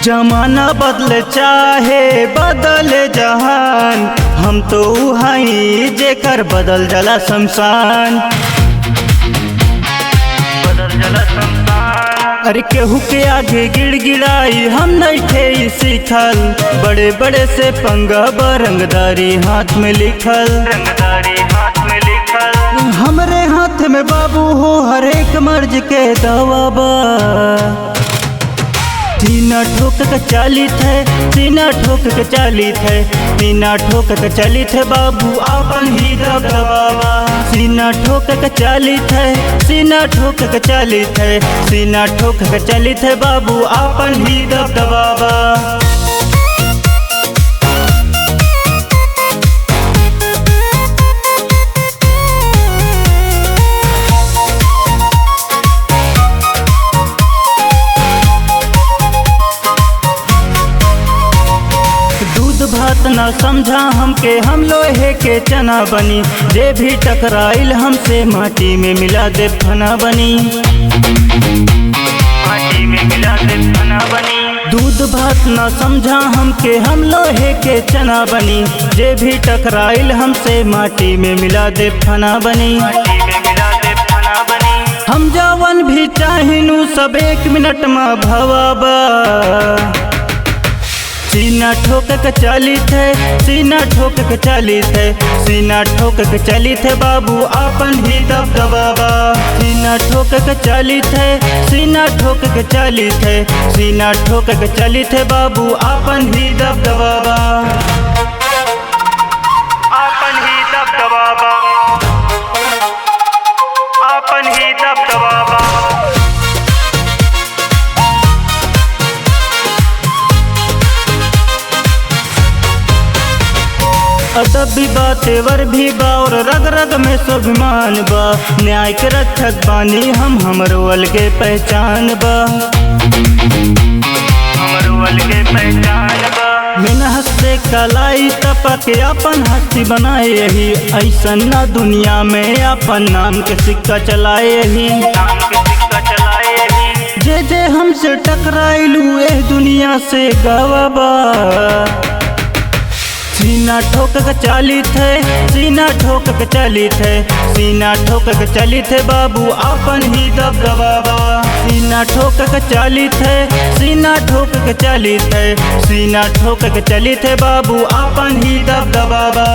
जमाना बदले चाहे बदले जहान, हम तो हई जेकर बदल जला शमशान। अरे केहू के आगे गिड़गिड़ाई हम नहीं थे सीखल, बड़े बड़े से पंगा रंगदारी हाथ में लिखल। हमरे हाथ में बाबू हो हर एक मर्ज के दवाबा। सीना ठोक के चालित है, सीना ठोक के चालित है, सीना ठोक के चालित है बाबू आपन ही दबदबा। सीना ठोक के चालित है, सीना ठोक के चालित है, सीना ठोक के चालित है बाबू आपन ही दबदबा। भात न समझा हमके, हम लोहे के चना बनी, जे भी टकराइल हमसे माटी में मिला दे फना बनी। माटी में मिला दे फना बनी। दूध भात न समझा हमके, हम लोहे के चना बनी, जे भी टकराइल हमसे माटी में मिला दे फना बनी। माटी में मिला दे फना बनी। हम जवन भी चाहिनु सब 1 मिनट में भवाबा। सीना ठोक के चालित है, सीना ठोक के चालित है, सीना ठोक के चालित है बाबू आपन ही दबदबा। सीना ठोक के चालित है, सीना ठोक के चालित है, सीना ठोक के चालित है बाबू आपन ही दबदबा। आपन ही दबदबा, आपन ही दबदबा। अदब भी बा, तेवर भी बा और रग रग में स्वाभिमान बा। न्याय के रक्षक बानी हम, हमरो अलगे पहचान बा। हमरो अलगे पहचान बा। मेहनत से कलाई तपा के अपन हस्ती बनाए यही, ऐसन ना दुनिया में अपन नाम के सिक्का चलाए यही। नाम के सिक्का चलाए यही। जे जे हमसे टकराइलू ए दुनिया से गवाबा। सीना ठोक के चालित है, सीना ठोक के चालित है, सीना ठोक के चालित है बाबू आपन ही दबदबा। सीना ठोक के चालित है, सीना ठोक के चालित है, सीना ठोक के चालित है बाबू आपन ही दबदबा।